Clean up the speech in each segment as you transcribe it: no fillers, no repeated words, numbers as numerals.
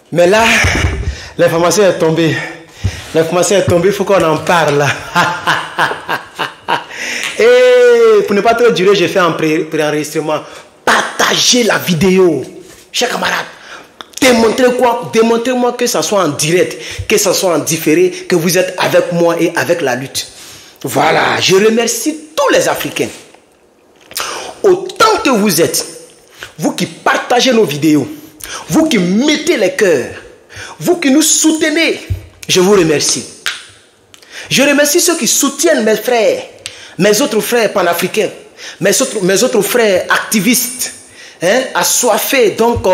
Mais là, l'information est tombée. L'information est tombée, il faut qu'on en parle. Et pour ne pas trop durer, j'ai fait un pré-enregistrement. Partagez la vidéo. Chers camarades, démontrez-moi que ce soit en direct, que ce soit en différé, que vous êtes avec moi et avec la lutte. Voilà, je remercie tous les Africains. Autant que vous êtes, vous qui partagez nos vidéos, vous qui mettez les cœurs, vous qui nous soutenez, je vous remercie. Je remercie ceux qui soutiennent mes frères, mes autres frères panafricains, mes autres frères activistes, assoiffés donc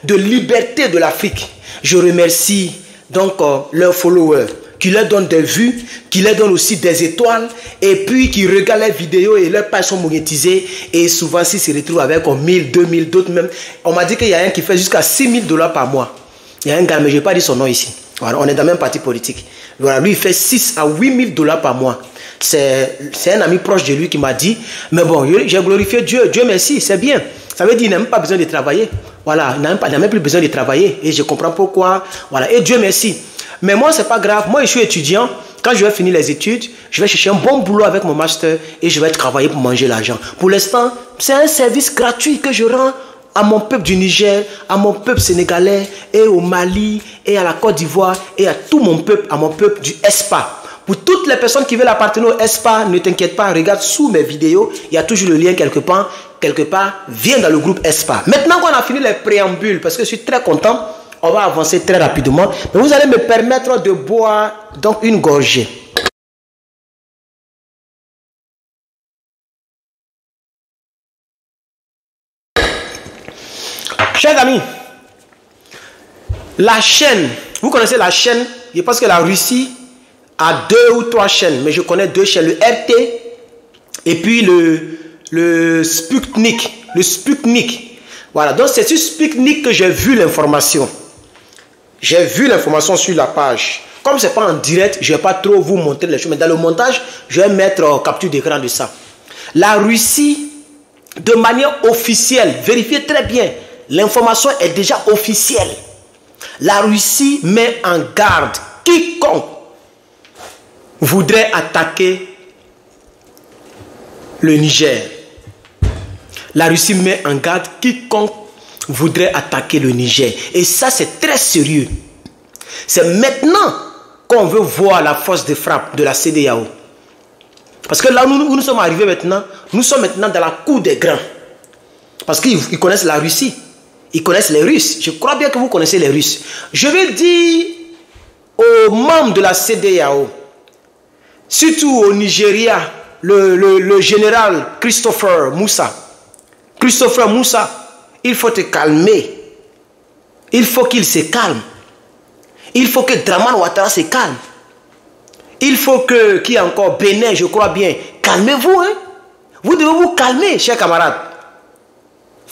de liberté de l'Afrique. Je remercie donc leurs followers, qui leur donnent des vues, qui leur donnent aussi des étoiles, et puis qui regardent les vidéos et leurs pages sont monétisées, et souvent s'ils se retrouvent avec 1000, 2000, d'autres même. On m'a dit qu'il y a un qui fait jusqu'à 6000 $ par mois. Il y a un gars, mais je n'ai pas dit son nom ici. Voilà, on est dans le même parti politique. Voilà, lui il fait 6 à 8000 $ par mois. C'est un ami proche de lui qui m'a dit, mais bon, j'ai glorifié Dieu, Dieu merci, c'est bien. Ça veut dire qu'il n'a même pas besoin de travailler. Voilà, il n'a même plus besoin de travailler. Et je comprends pourquoi. Voilà, et Dieu merci. Mais moi, ce n'est pas grave. Moi, je suis étudiant. Quand je vais finir les études, je vais chercher un bon boulot avec mon master et je vais travailler pour manger l'argent. Pour l'instant, c'est un service gratuit que je rends à mon peuple du Niger, à mon peuple sénégalais, et au Mali, et à la Côte d'Ivoire, et à tout mon peuple, à mon peuple du ESPA. Pour toutes les personnes qui veulent appartenir au ESPA, ne t'inquiète pas, regarde sous mes vidéos, il y a toujours le lien quelque part, viens dans le groupe ESPA. Maintenant qu'on a fini les préambules, parce que je suis très content, on va avancer très rapidement, mais vous allez me permettre de boire donc une gorgée. Chers amis, la chaîne, vous connaissez la chaîne, je pense que la Russie a 2 ou 3 chaînes, mais je connais 2 chaînes, le RT et puis le Sputnik. Le Sputnik. Voilà, donc c'est sur Sputnik que j'ai vu l'information. J'ai vu l'information sur la page. Comme ce n'est pas en direct, je ne vais pas trop vous montrer les choses, mais dans le montage, je vais mettre capture d'écran de ça. La Russie, de manière officielle, vérifiez très bien, l'information est déjà officielle. La Russie met en garde quiconque voudrait attaquer le Niger. La Russie met en garde quiconque voudrait attaquer le Niger. Et ça, c'est très sérieux. C'est maintenant qu'on veut voir la force de frappe de la CEDEAO. Parce que là où nous sommes arrivés maintenant, nous sommes maintenant dans la cour des grands. Parce qu'ils connaissent la Russie. Ils connaissent les Russes. Je crois bien que vous connaissez les Russes. Je vais dire aux membres de la CEDEAO, surtout au Nigeria, le général Christopher Moussa. Christopher Moussa, il faut te calmer. Il faut qu'il se calme. Il faut que Draman Ouattara se calme. Il faut que, qui encore, Bénin, je crois bien, calmez-vous. Hein? Vous devez vous calmer, chers camarades.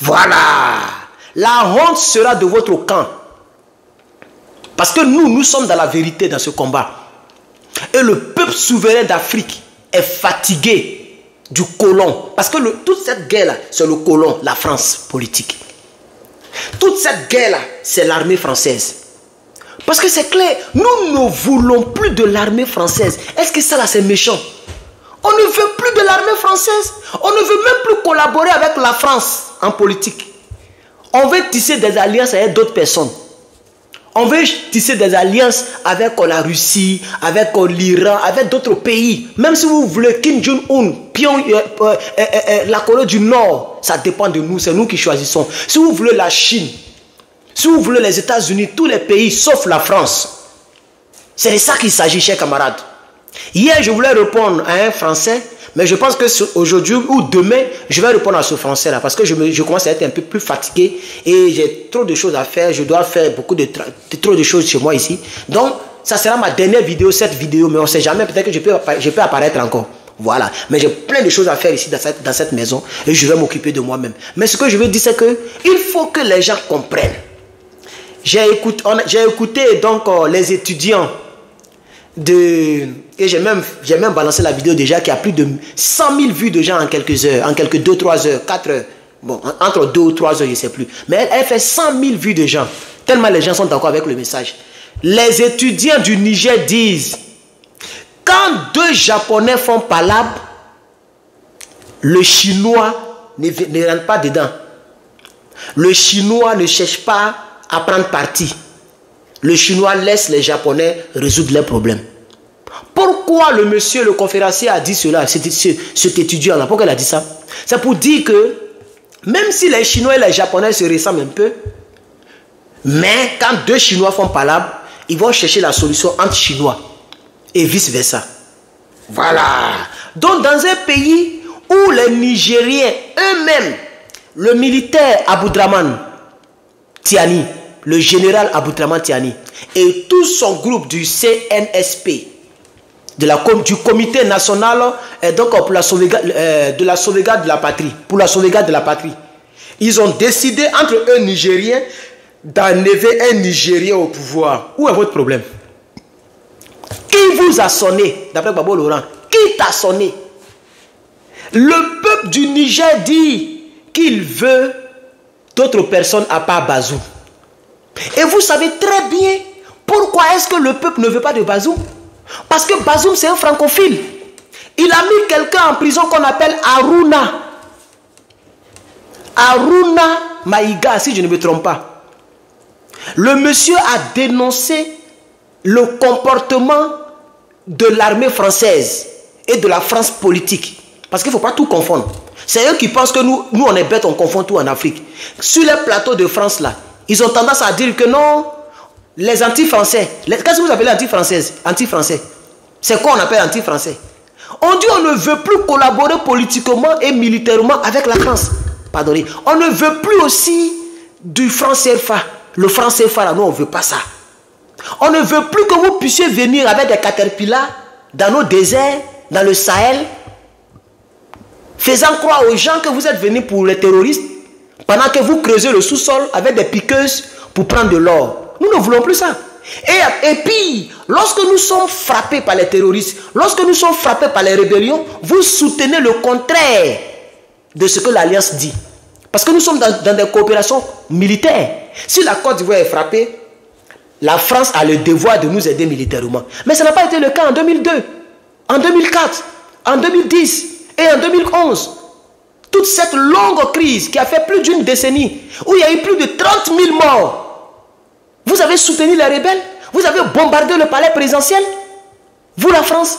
Voilà. La honte sera de votre camp. Parce que nous sommes dans la vérité dans ce combat. Et le peuple souverain d'Afrique est fatigué du colon. Parce que toute cette guerre-là, c'est le colon, la France politique. Toute cette guerre-là, c'est l'armée française. Parce que c'est clair, nous ne voulons plus de l'armée française. Est-ce que ça là, c'est méchant? On ne veut plus de l'armée française. On ne veut même plus collaborer avec la France en politique. On veut tisser des alliances avec d'autres personnes. On veut tisser des alliances avec la Russie, avec l'Iran, avec d'autres pays. Même si vous voulez Kim Jong-un, la Corée du Nord, ça dépend de nous, c'est nous qui choisissons. Si vous voulez la Chine, si vous voulez les États-Unis, tous les pays sauf la France. C'est de ça qu'il s'agit, chers camarades. Hier, je voulais répondre à un Français, mais je pense que aujourd'hui ou demain, je vais répondre à ce Français-là parce que je commence à être un peu plus fatigué et j'ai trop de choses à faire. Je dois faire trop de choses chez moi ici. Donc, ça sera ma dernière vidéo, cette vidéo, mais on ne sait jamais, peut-être que je peux apparaître encore. Voilà. Mais j'ai plein de choses à faire ici dans cette maison et je vais m'occuper de moi-même. Mais ce que je veux dire, c'est qu'il faut que les gens comprennent. J'ai écouté donc les étudiants et j'ai même balancé la vidéo déjà qui a plus de 100 000 vues de gens en quelques heures, en quelques 2, 3 heures, 4 heures. Bon, entre 2 ou 3 heures, je ne sais plus. Mais elle fait 100 000 vues de gens. Tellement les gens sont d'accord avec le message. Les étudiants du Niger disent, quand deux Japonais font palabre, le Chinois ne rentre pas dedans. Le Chinois ne cherche pas à prendre parti. Le Chinois laisse les Japonais résoudre leurs problèmes. Pourquoi le monsieur, le conférencier a dit cela, cet étudiant-là? Pourquoi il a dit ça? C'est pour dire que même si les Chinois et les Japonais se ressemblent un peu, mais quand deux Chinois font palabre, ils vont chercher la solution entre Chinois et vice-versa. Voilà. Donc dans un pays où les Nigériens eux-mêmes, le militaire Aboudraman Tiani, le général Aboudraman Tiani et tout son groupe du CNSP, du comité national donc pour la sauvegarde de la patrie, ils ont décidé entre eux Nigériens d'enlever un Nigérien au pouvoir. Où est votre problème? Qui vous a sonné? D'après Babo Laurent, qui t'a sonné? Le peuple du Niger dit qu'il veut d'autres personnes à part Bazoum. Et vous savez très bien pourquoi est-ce que le peuple ne veut pas de Bazoum? Parce que Bazoum c'est un francophile. Il a mis quelqu'un en prison qu'on appelle Aruna. Aruna Maïga, si je ne me trompe pas. Le monsieur a dénoncé le comportement de l'armée française et de la France politique. Parce qu'il ne faut pas tout confondre. C'est eux qui pensent que nous on est bêtes, on confond tout en Afrique. Sur les plateaux de France là, ils ont tendance à dire que non, les anti-français. Qu'est-ce que vous appelez anti-français? C'est quoi on appelle anti-français? On dit on ne veut plus collaborer politiquement et militairement avec la France. Pardonnez. On ne veut plus aussi du franc CFA. Le franc CFA là, nous on ne veut pas ça. On ne veut plus que vous puissiez venir avec des caterpillars dans nos déserts, dans le Sahel, faisant croire aux gens que vous êtes venus pour les terroristes, pendant que vous creusez le sous-sol avec des piqueuses pour prendre de l'or. Nous ne voulons plus ça. Et puis, lorsque nous sommes frappés par les terroristes, lorsque nous sommes frappés par les rébellions, vous soutenez le contraire de ce que l'Alliance dit. Parce que nous sommes dans des coopérations militaires. Si la Côte d'Ivoire est frappée, la France a le devoir de nous aider militairement. Mais ça n'a pas été le cas en 2002, en 2004, en 2010 et en 2011. Toute cette longue crise qui a fait plus d'une décennie, où il y a eu plus de 30 000 morts. Vous avez soutenu les rebelles? Vous avez bombardé le palais présidentiel? Vous, la France?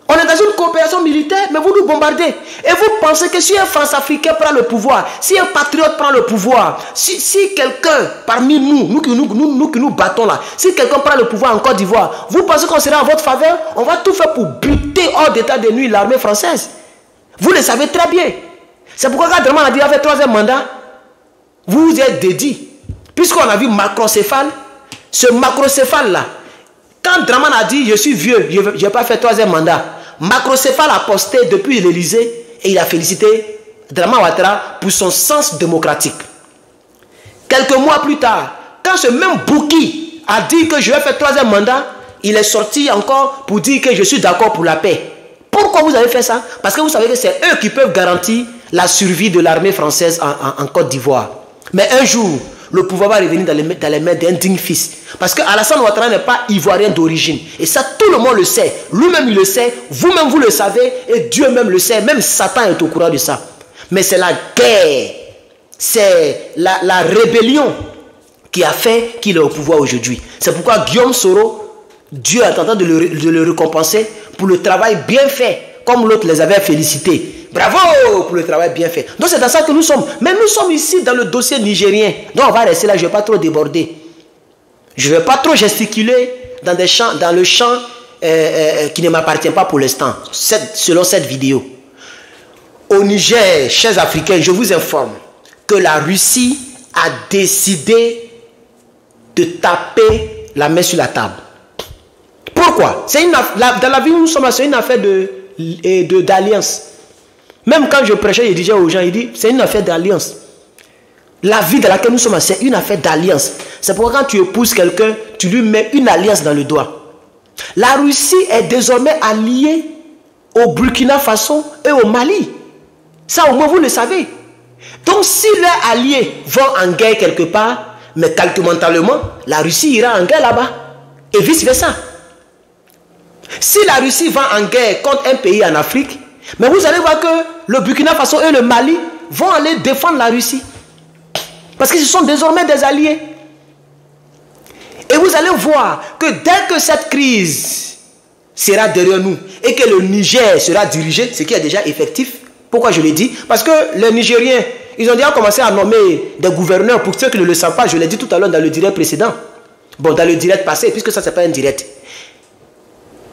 On est dans une coopération militaire, mais vous nous bombardez. Et vous pensez que si un France-Africain prend le pouvoir, si un patriote prend le pouvoir, si quelqu'un parmi nous qui nous battons là, si quelqu'un prend le pouvoir en Côte d'Ivoire, vous pensez qu'on sera en votre faveur? On va tout faire pour buter hors d'état de nuit l'armée française. Vous le savez très bien. C'est pourquoi quand Draman a dit qu'il a fait 3e mandat, vous vous êtes dédié. Puisqu'on a vu macrocéphale, ce macrocéphale là, quand Draman a dit je suis vieux, je n'ai pas fait 3e mandat, macrocéphale a posté depuis l'Élysée et il a félicité Draman Ouattara pour son sens démocratique. Quelques mois plus tard, quand ce même Bouki a dit que je vais faire 3e mandat, il est sorti encore pour dire que je suis d'accord pour la paix. Pourquoi vous avez fait ça? Parce que vous savez que c'est eux qui peuvent garantir la survie de l'armée française en Côte d'Ivoire. Mais un jour, le pouvoir va revenir dans les mains d'un digne fils. Parce que Alassane Ouattara n'est pas ivoirien d'origine. Et ça, tout le monde le sait. Lui-même, il le sait. Vous-même, vous le savez. Et Dieu même le sait. Même Satan est au courant de ça. Mais c'est la guerre. C'est la rébellion qui a fait qu'il est au pouvoir aujourd'hui. C'est pourquoi Guillaume Soro, Dieu est en train de le récompenser pour le travail bien fait. Comme l'autre les avait félicités. Bravo pour le travail bien fait. Donc c'est dans ça que nous sommes. Mais nous sommes ici dans le dossier nigérien. Donc on va rester là, je ne vais pas trop déborder. Je ne vais pas trop gesticuler dans le champ qui ne m'appartient pas pour l'instant, selon cette vidéo. Au Niger, chers Africains, je vous informe que la Russie a décidé de taper la main sur la table. Pourquoi? Dans la vie où nous sommes là, c'est une affaire d'alliance. Même quand je prêchais, je disais aux gens, il dit, c'est une affaire d'alliance. La vie dans laquelle nous sommes, c'est une affaire d'alliance. C'est pourquoi quand tu épouses quelqu'un, tu lui mets une alliance dans le doigt. La Russie est désormais alliée au Burkina Faso et au Mali. Ça, au moins, vous le savez. Donc, si les alliés vont en guerre quelque part, mais calculativement, la Russie ira en guerre là-bas. Et vice-versa. Si la Russie va en guerre contre un pays en Afrique, mais vous allez voir que le Burkina Faso et le Mali vont aller défendre la Russie. Parce que ce sont désormais des alliés. Et vous allez voir que dès que cette crise sera derrière nous et que le Niger sera dirigé, ce qui est déjà effectif, pourquoi je le dis? Parce que les Nigériens, ils ont déjà commencé à nommer des gouverneurs. Pour ceux qui ne le savent pas, je l'ai dit tout à l'heure dans le direct précédent. Bon, dans le direct passé, puisque ça, c'est pas un direct.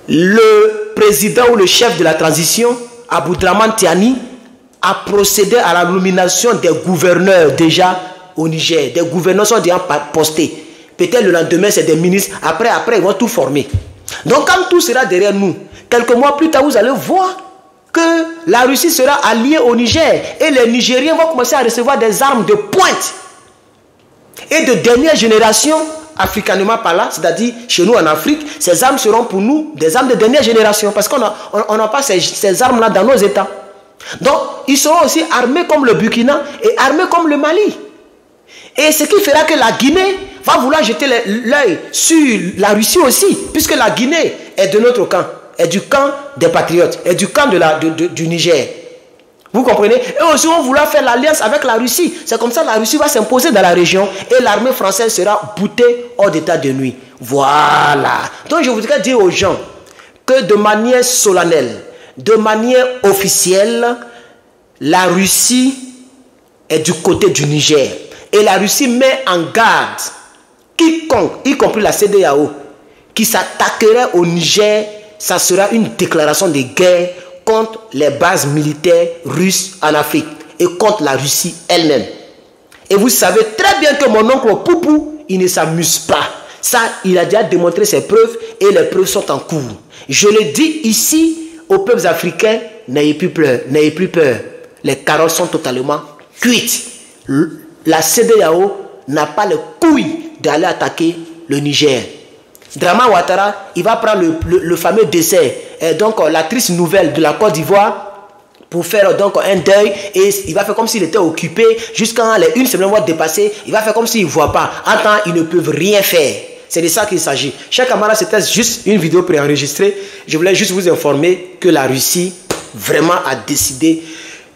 Le président ou le chef de la transition, Aboudraman Tiani, a procédé à la nomination des gouverneurs déjà au Niger. Des gouverneurs sont déjà postés. Peut-être le lendemain, c'est des ministres. Après, ils vont tout former. Donc, quand tout sera derrière nous, quelques mois plus tard, vous allez voir que la Russie sera alliée au Niger. Et les Nigériens vont commencer à recevoir des armes de pointe. Et de dernière génération, africanement par là, c'est-à-dire chez nous en Afrique, ces armes seront pour nous des armes de dernière génération. Parce qu'on n'a pas ces armes-là dans nos États. Donc, ils seront aussi armés comme le Burkina et armés comme le Mali. Et ce qui fera que la Guinée va vouloir jeter l'œil sur la Russie aussi, puisque la Guinée est de notre camp, est du camp des patriotes, est du camp du Niger. Vous comprenez? Et aussi, on va vouloir faire l'alliance avec la Russie. C'est comme ça que la Russie va s'imposer dans la région et l'armée française sera boutée hors d'état de nuit. Voilà. Donc, je voudrais dire aux gens que de manière solennelle, de manière officielle, la Russie est du côté du Niger. Et la Russie met en garde quiconque, y compris la CEDEAO, qui s'attaquerait au Niger, ça sera une déclaration de guerre contre les bases militaires russes en Afrique et contre la Russie elle-même. Et vous savez très bien que mon oncle Poupou, il ne s'amuse pas. Ça, il a déjà démontré ses preuves et les preuves sont en cours. Je le dis ici aux peuples africains, n'ayez plus peur, n'ayez plus peur. Les carottes sont totalement cuites. La CEDEAO n'a pas les couilles d'aller attaquer le Niger. Draman Ouattara, il va prendre le fameux décès, donc la triste nouvelle de la Côte d'Ivoire pour faire donc un deuil et il va faire comme s'il était occupé jusqu'à les une semaine va dépasser, il va faire comme s'il ne voit pas. En temps, ils ne peuvent rien faire. C'est de ça qu'il s'agit. Chers camarades, c'était juste une vidéo préenregistrée. Je voulais juste vous informer que la Russie vraiment a décidé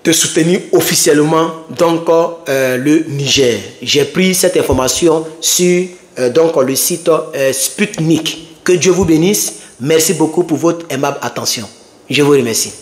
de soutenir officiellement donc le Niger. J'ai pris cette information sur donc le site Sputnik. Que Dieu vous bénisse. Merci beaucoup pour votre aimable attention. Je vous remercie.